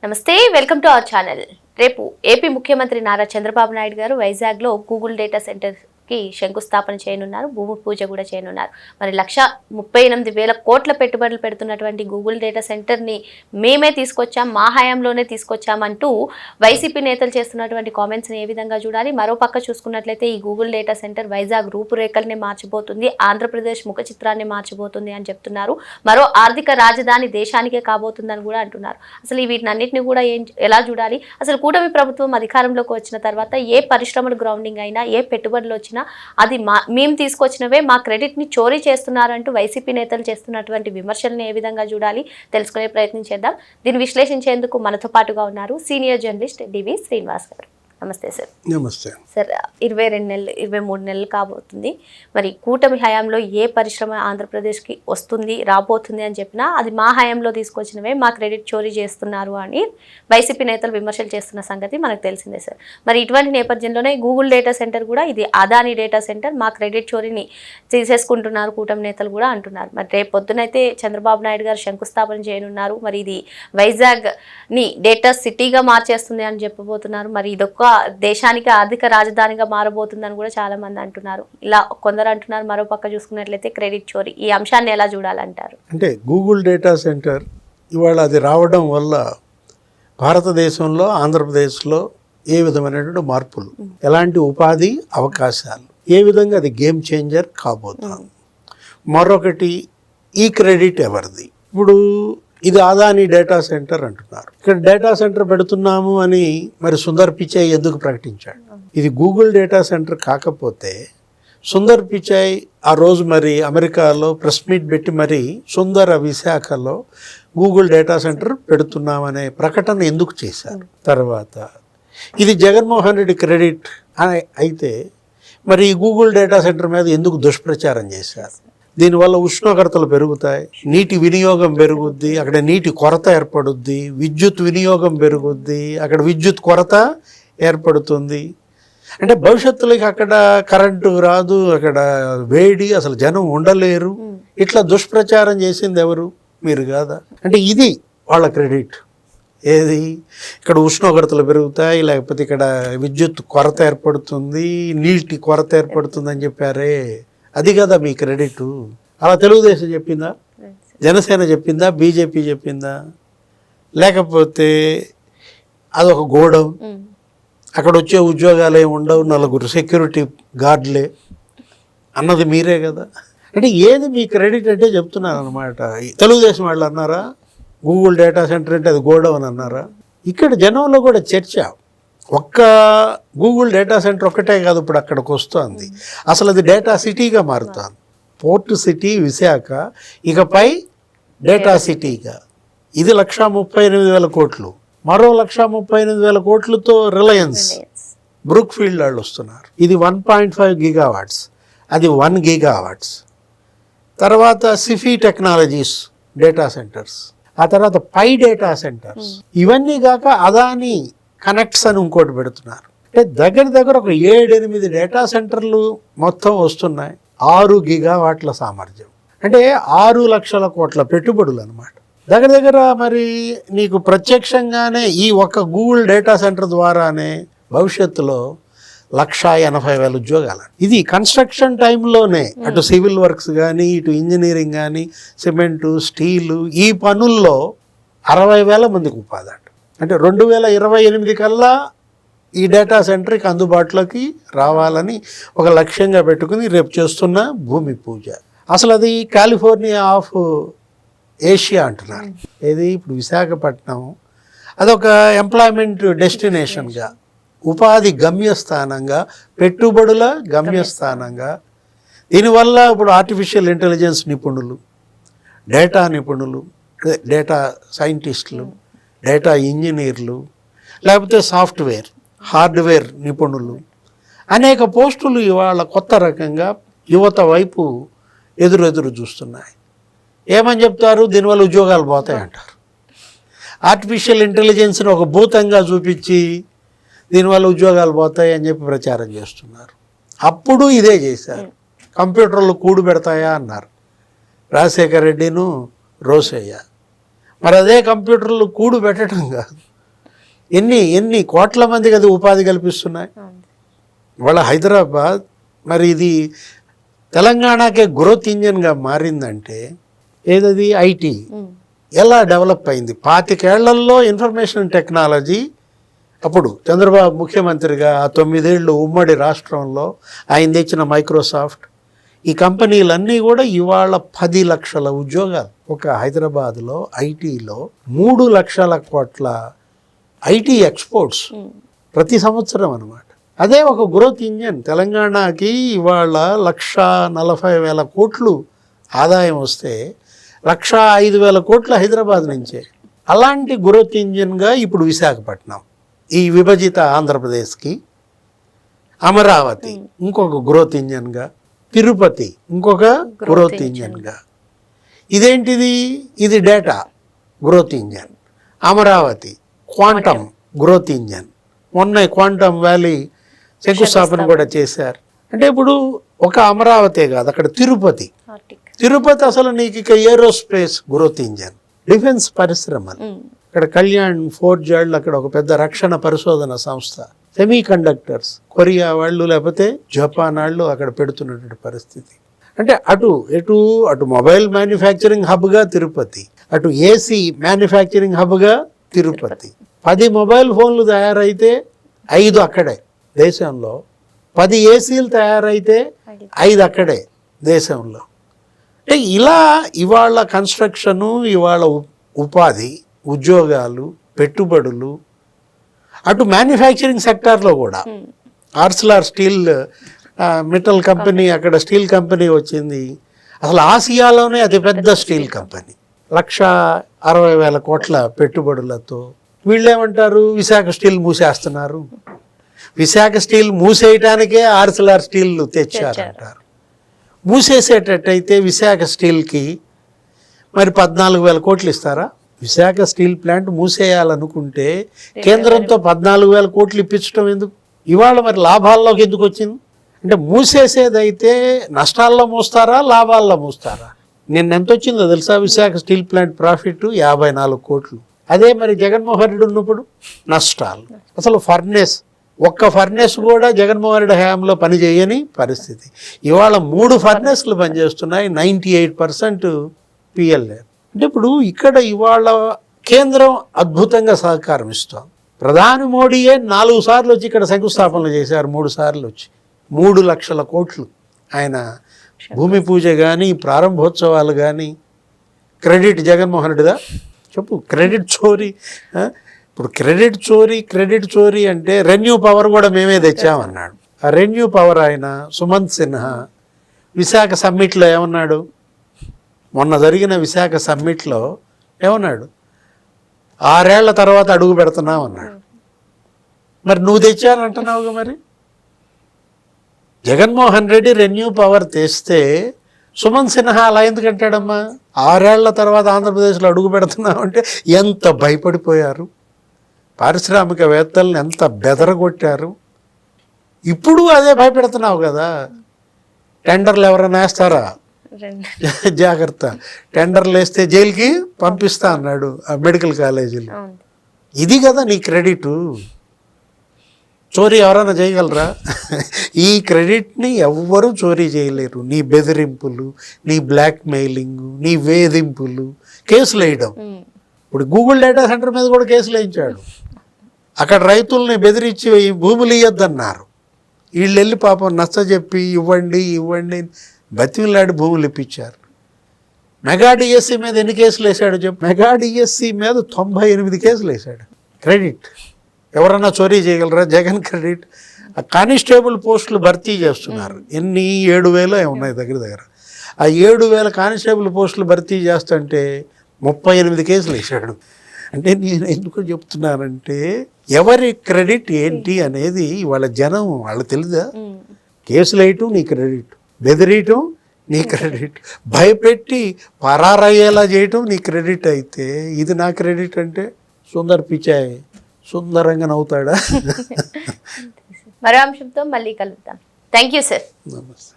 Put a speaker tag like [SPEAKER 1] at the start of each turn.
[SPEAKER 1] నమస్తే, welcome to our channel. రేపు AP ముఖ్యమంత్రి నారా చంద్రబాబు నాయుడు గారు వైజాగ్లో గూగుల్ డేటా సెంటర్కి శంకుస్థాపన చేయనున్నారు. భూమి పూజ కూడా చేయనున్నారు. మరి 1,38,000 కోట్ల పెట్టుబడులు పెడుతున్నటువంటి గూగుల్ డేటా సెంటర్ని మేమే తీసుకొచ్చాం, మా హయాంలోనే తీసుకొచ్చామంటూ వైసీపీ నేతలు చేస్తున్నటువంటి కామెంట్స్ని ఏ విధంగా చూడాలి? మరోపక్క చూసుకున్నట్లయితే ఈ గూగుల్ డేటా సెంటర్ వైజాగ్ రూపురేఖల్ని మార్చబోతుంది, ఆంధ్రప్రదేశ్ ముఖ చిత్రాన్ని మార్చబోతుంది అని చెప్తున్నారు. మరో ఆర్థిక రాజధాని దేశానికే కాబోతుందని కూడా అంటున్నారు. అసలు వీటినన్నింటినీ కూడా ఎలా చూడాలి? అసలు కూటమి ప్రభుత్వం అధికారంలోకి వచ్చిన తర్వాత ఏ పరిశ్రమలు గ్రౌండింగ్ అయినా, ఏ పెట్టుబడులు వచ్చినా అది మేము తీసుకొచ్చినవే, మా క్రెడిట్ ని చోరీ చేస్తున్నారంటూ వైసీపీ నేతలు చేస్తున్నటువంటి విమర్శలను ఏ విధంగా చూడాలి తెలుసుకునే ప్రయత్నం చేద్దాం. దీన్ని విశ్లేషించేందుకు మనతో పాటుగా ఉన్నారు సీనియర్ జర్నలిస్ట్ డివి శ్రీనివాస్ గారు. నమస్తే సార్.
[SPEAKER 2] నమస్తే
[SPEAKER 1] సార్. 23 నెలలు కాబోతుంది. మరి కూటమి హయాంలో ఏ పరిశ్రమ ఆంధ్రప్రదేశ్కి వస్తుంది, రాబోతుంది అని చెప్పినా అది మా హయాంలో తీసుకొచ్చినవే, మా క్రెడిట్ చోరీ చేస్తున్నారు అని వైసీపీ నేతలు విమర్శలు చేస్తున్న సంగతి మనకు తెలిసిందే సార్. మరి ఇటువంటి నేపథ్యంలోనే గూగుల్ డేటా సెంటర్ కూడా ఇది అదానీ డేటా సెంటర్, మా క్రెడిట్ చోరీని తీసేసుకుంటున్నారు కూటమి నేతలు కూడా అంటున్నారు. మరి రేపు పొద్దునైతే చంద్రబాబు నాయుడు గారు శంకుస్థాపన చేయనున్నారు. మరి ఇది వైజాగ్ని డేటా సిటీగా మార్చేస్తుంది అని చెప్పబోతున్నారు. మరి ఇదొక్క దేశానికి ఆర్థిక రాజధానిగా మారబోతుందని కూడా చాలా మంది అంటున్నారు. ఇలా కొందరు అంటున్నారు. మరో పక్క చూసుకున్నట్లయితే క్రెడిట్ చోరీ, ఈ అంశాన్ని ఎలా చూడాలంటారు?
[SPEAKER 2] అంటే గూగుల్ డేటా సెంటర్ ఇవాళ అది రావడం వల్ల భారతదేశంలో, ఆంధ్రప్రదేశ్లో ఏ విధమైనటువంటి మార్పులు, ఎలాంటి ఉపాధి అవకాశాలు, ఏ విధంగా అది గేమ్ చేంజర్ కాబోతుంది. మరొకటి, ఈ క్రెడిట్ ఎవరిది? ఇప్పుడు ఇది అదానీ డేటా సెంటర్ అంటున్నారు. ఇక్కడ డేటా సెంటర్ పెడుతున్నాము అని మరి సుందర్ పిచాయ్ ఎందుకు ప్రకటించాడు? ఇది గూగుల్ డేటా సెంటర్ కాకపోతే సుందర్ పిచాయ్ ఆ రోజు మరి అమెరికాలో ప్రెస్ మీట్ పెట్టి మరి సుందర విశాఖలో గూగుల్ డేటా సెంటర్ పెడుతున్నామనే ప్రకటన ఎందుకు చేశారు? తర్వాత ఇది జగన్మోహన్ రెడ్డి క్రెడిట్ అయితే మరి ఈ గూగుల్ డేటా సెంటర్ మీద ఎందుకు దుష్ప్రచారం చేశారు? దీనివల్ల ఉష్ణోగ్రతలు పెరుగుతాయి, నీటి వినియోగం పెరుగుద్ది, అక్కడ నీటి కొరత ఏర్పడుద్ది, విద్యుత్ వినియోగం పెరుగుద్ది, అక్కడ విద్యుత్ కొరత ఏర్పడుతుంది. అంటే భవిష్యత్తులోకి అక్కడ కరెంటు రాదు, అక్కడ వేడి, అసలు జనం ఉండలేరు. ఇట్లా దుష్ప్రచారం చేసింది ఎవరు? మీరు కాదా? అంటే ఇది వాళ్ళ క్రెడిట్. ఏది? ఇక్కడ ఉష్ణోగ్రతలు పెరుగుతాయి, లేకపోతే ఇక్కడ విద్యుత్ కొరత ఏర్పడుతుంది, నీటి కొరత ఏర్పడుతుంది అని చెప్పారే, అది కదా మీ క్రెడిట్. అలా తెలుగుదేశం చెప్పిందా? జనసేన చెప్పిందా? బీజేపీ చెప్పిందా? లేకపోతే అదొక గోడౌన్, అక్కడ వచ్చే ఉద్యోగాలు ఏమి ఉండవు, 4 సెక్యూరిటీ గార్డులే అన్నది మీరే కదా. అంటే ఏది మీ క్రెడిట్ అంటే చెప్తున్నాను అనమాట. తెలుగుదేశం వాళ్ళు అన్నారా గూగుల్ డేటా సెంటర్ అంటే అది గోడౌన్ అన్నారా? ఇక్కడ జనంలో కూడా చర్చ. ఒక్క గూగుల్ డేటా సెంటర్ ఒక్కటే కాదు, ఇప్పుడు అక్కడికి వస్తుంది. అసలు అది డేటా సిటీగా మారుతుంది. పోర్ట్ సిటీ విశాఖ, ఇకపై డేటా సిటీగా. ఇది 1,38,000 కోట్లు. మరో 1,38,000 కోట్లతో రిలయన్స్, బ్రూక్ ఫీల్డ్ వాళ్ళు వస్తున్నారు. ఇది 1.5 గిగావాట్స్, అది 1 గిగావాట్స్. తర్వాత సిఫీ టెక్నాలజీస్ డేటా సెంటర్స్, ఆ తర్వాత పై డేటా సెంటర్స్. ఇవన్నీ కాక అదానీ కనెక్ట్స్ అని ఇంకోటి పెడుతున్నారు. అంటే దగ్గర ఒక 7-8 డేటా సెంటర్లు మొత్తం వస్తున్నాయి. 6 గిగావాట్ల సామర్థ్యం, అంటే 6 లక్షల కోట్ల పెట్టుబడులు అనమాట. దగ్గర మరి నీకు ప్రత్యక్షంగానే ఈ ఒక్క గూగుల్ డేటా సెంటర్ ద్వారానే భవిష్యత్తులో 1,80,000 ఉద్యోగాలు. ఇది కన్స్ట్రక్షన్ టైంలోనే అటు సివిల్ వర్క్స్ కానీ, ఇటు ఇంజనీరింగ్ కానీ, సిమెంటు, స్టీలు, ఈ పనుల్లో 60,000 మందికి ఉపాధి. అంటే 2028 కల్లా ఈ డేటా సెంటర్కి అందుబాటులోకి రావాలని ఒక లక్ష్యంగా పెట్టుకుని రేపు చేస్తున్న భూమి పూజ. అసలు అది కాలిఫోర్నియా ఆఫ్ ఏషియా అంటున్నారు. ఏది? ఇప్పుడు విశాఖపట్నం అదొక ఎంప్లాయ్మెంట్ డెస్టినేషన్గా, ఉపాధి గమ్యస్థానంగా, పెట్టుబడుల గమ్యస్థానంగా. దీనివల్ల ఇప్పుడు ఆర్టిఫిషియల్ ఇంటెలిజెన్స్ నిపుణులు, డేటా నిపుణులు, డేటా సైంటిస్టులు, డేటా ఇంజనీర్లు, లేకపోతే సాఫ్ట్వేర్, హార్డ్వేర్ నిపుణులు, అనేక పోస్టులు ఇవాళ కొత్త రకంగా యువత వైపు ఎదురు చూస్తున్నాయి. ఏమని చెప్తారు? దీనివల్ల ఉద్యోగాలు పోతాయి అంటారు. ఆర్టిఫిషియల్ ఇంటెలిజెన్స్ని ఒక భూతంగా చూపించి దీనివల్ల ఉద్యోగాలు పోతాయి అని చెప్పి ప్రచారం చేస్తున్నారు. అప్పుడు ఇదే చేశారు. కంప్యూటర్లు కూడు పెడతాయా అన్నారు రాజశేఖర రెడ్డిను, రోసయ్య. మరి అదే కంప్యూటర్లు కూడు పెట్టడం కాదు, ఎన్ని కోట్ల మందికి అది ఉపాధి కల్పిస్తున్నాయి. ఇవాళ హైదరాబాద్ మరి ఇది తెలంగాణకే గ్రోత్ ఇంజన్గా మారిందంటే ఏదది ఐటీ ఎలా డెవలప్ అయింది. 25 ఏళ్లలో ఇన్ఫర్మేషన్ టెక్నాలజీ అప్పుడు చంద్రబాబు ముఖ్యమంత్రిగా ఆ 9 ఏళ్ళు ఉమ్మడి రాష్ట్రంలో ఆయన తెచ్చిన మైక్రోసాఫ్ట్ ఈ కంపెనీలన్నీ కూడా ఇవాళ 10 లక్షల ఉద్యోగాలు. ఒక హైదరాబాద్లో ఐటీలో 3 లక్షల కోట్ల ఐటీ ఎక్స్పోర్ట్స్ ప్రతి సంవత్సరం అన్నమాట. అదే ఒక గ్రోత్ ఇంజన్. తెలంగాణకి ఇవాళ 1,40,000 కోట్లు ఆదాయం వస్తే 1,05,000 కోట్లు హైదరాబాద్ నుంచే. అలాంటి గ్రోత్ ఇంజన్గా ఇప్పుడు విశాఖపట్నం, ఈ విభజిత ఆంధ్రప్రదేశ్కి, అమరావతి ఇంకొక గ్రోత్ ఇంజన్గా, తిరుపతి ఇంకొక గ్రోత్ ఇంజన్గా. ఇదేంటిది? ఇది data growth engine. Amaravati quantum growth engine. మొన్న క్వాంటమ్ వ్యాలీ శంకుస్థాపన కూడా చేశారు. అంటే ఇప్పుడు ఒక అమరావతే కాదు, అక్కడ తిరుపతి అసలు నీకు ఇక ఏరోస్పేస్ గ్రోత్ ఇంజన్, డిఫెన్స్ పరిశ్రమలు. ఇక్కడ కళ్యాణ్ ఫోర్జాళ్ళు అక్కడ ఒక పెద్ద రక్షణ పరిశోధన సంస్థ, సెమీ కండక్టర్స్ కొరియా వాళ్ళు లేకపోతే జపాన్ వాళ్ళు అక్కడ పెడుతున్నటువంటి పరిస్థితి. అంటే అటు మొబైల్ మ్యానుఫ్యాక్చరింగ్ హబ్గా తిరుపతి, అటు ఏసీ మ్యానుఫ్యాక్చరింగ్ హబ్గా తిరుపతి. 10 మొబైల్ ఫోన్లు తయారైతే 5 అక్కడే దేశంలో, 10 ఏసీలు తయారైతే 5 అక్కడే దేశంలో. అంటే ఇలా ఇవాళ కన్స్ట్రక్షను, ఇవాళ ఉపాధి, ఉద్యోగాలు, పెట్టుబడులు, అటు మ్యానుఫ్యాక్చరింగ్ సెక్టార్లో కూడా ఆర్సిలార్ స్టీల్ మెటల్ కంపెనీ, అక్కడ స్టీల్ కంపెనీ వచ్చింది. అసలు ఆసియాలోనే అతిపెద్ద స్టీల్ కంపెనీ, 1,60,000 కోట్ల పెట్టుబడులతో. వీళ్ళేమంటారు? విశాఖ స్టీల్ మూసేస్తున్నారు. విశాఖ స్టీల్ మూసేయటానికే ఆర్సిలార్ స్టీల్ తెచ్చారంటారు. మూసేసేటట్టయితే విశాఖ స్టీల్కి మరి 14,000 కోట్లు ఇస్తారా? విశాఖ స్టీల్ ప్లాంట్ మూసేయాలనుకుంటే కేంద్రంతో 14,000 కోట్లు ఇప్పించడం ఎందుకు? ఇవాళ మరి లాభాల్లోకి ఎందుకు వచ్చింది? అంటే మూసేసేదైతే నష్టాల్లో మూస్తారా, లాభాల్లో మూస్తారా? నిన్న ఎంత వచ్చిందో తెలుసా? విశాఖ స్టీల్ ప్లాంట్ ప్రాఫిట్ 54 కోట్లు. అదే మరి జగన్మోహన్ రెడ్డి ఉన్నప్పుడు నష్టాలు. అసలు ఒక్క ఫర్నేస్ కూడా జగన్మోహన్ రెడ్డి హయాంలో పని చేయని పరిస్థితి. ఇవాళ 3 ఫర్నేస్లు పనిచేస్తున్నాయి, 98% పిఎల్ఏ. అంటే ఇప్పుడు ఇక్కడ ఇవాళ కేంద్రం అద్భుతంగా సహకారం ఇస్తాం. ప్రధాని మోడీయే 4 సార్లు వచ్చి ఇక్కడ శంకుస్థాపనలు చేశారు, 3 సార్లు వచ్చి 3 లక్షల కోట్లు. ఆయన భూమి పూజ కానీ, ప్రారంభోత్సవాలు కానీ. క్రెడిట్ జగన్మోహన్ రెడ్డిదా? చెప్పు. క్రెడిట్ చోరీ. ఇప్పుడు క్రెడిట్ చోరీ అంటే రెన్యూ పవర్ కూడా మేమే తెచ్చామన్నాడు. ఆ రెన్యూ పవర్ ఆయన సుమంత్ సిన్హా విశాఖ సమ్మిట్లో ఏమన్నాడు? మొన్న జరిగిన విశాఖ సమ్మిట్లో ఏమన్నాడు? 6 ఏళ్ల తర్వాత అడుగు పెడుతున్నావు అన్నాడు. మరి నువ్వు తెచ్చానంటున్నావుగా. మరి జగన్మోహన్ రెడ్డి రెన్యూ పవర్ తెస్తే సుమంత్ సిన్హా అలా ఎందుకంటాడమ్మా? 6 ఏళ్ల తర్వాత ఆంధ్రప్రదేశ్లో అడుగు పెడుతున్నావు అంటే ఎంత భయపడిపోయారు. పారిశ్రామికవేత్తలను ఎంత బెదరగొట్టారు. ఇప్పుడు అదే భయపెడుతున్నావు కదా. టెండర్లు ఎవరైనా వేస్తారా? జాగ్రత్త, టెండర్లు వేస్తే జైలుకి పంపిస్తా అన్నాడు ఆ మెడికల్ కాలేజీలు. ఇది కదా నీ క్రెడిటు. చోరీ ఎవరైనా చేయగలరా? ఈ క్రెడిట్ని ఎవ్వరూ చోరీ చేయలేరు. నీ బెదిరింపులు, నీ బ్లాక్మెయిలింగ్, నీ వేధింపులు, కేసులు వేయడం. ఇప్పుడు గూగుల్ డేటా సెంటర్ మీద కూడా కేసులు వేయించాడు. అక్కడ రైతుల్ని బెదిరించి భూములు ఇవ్వద్దన్నారు. వీళ్ళు వెళ్ళి పాపం నచ్చజెప్పి ఇవ్వండి బతిమిలాడి భూములు ఇప్పించారు. మెగా డిఎస్సి మీద ఎన్ని కేసులు వేశాడు చెప్పు? మెగా డిఎస్సి మీద 98 కేసులు వేశాడు. క్రెడిట్ ఎవరన్నా చోరీ చేయగలరా? జగన్ క్రెడిట్. ఆ కానిస్టేబుల్ పోస్టులు భర్తీ చేస్తున్నారు. ఎన్ని 7,000 ఉన్నాయి దగ్గర. ఆ 7,000 కానిస్టేబుల్ పోస్టులు భర్తీ చేస్తుంటే 38 కేసులు వేసాడు. అంటే నేను ఎందుకు చెప్తున్నానంటే ఎవరి క్రెడిట్ ఏంటి అనేది వాళ్ళ జనం వాళ్ళకి తెలుదా? కేసులు వేయటం నీ క్రెడిట్, బెదిరియటం నీ క్రెడిట్, భయపెట్టి పరారయ్యేలా చేయటం నీ క్రెడిట్ అయితే ఇది నా క్రెడిట్ అంటే సుందర్ పిచాయ్ సుందరంగా నవ్వుతాడా?
[SPEAKER 1] మరో అంశంతో మళ్ళీ కలుద్దాం. Thank you sir.
[SPEAKER 2] నమస్తే.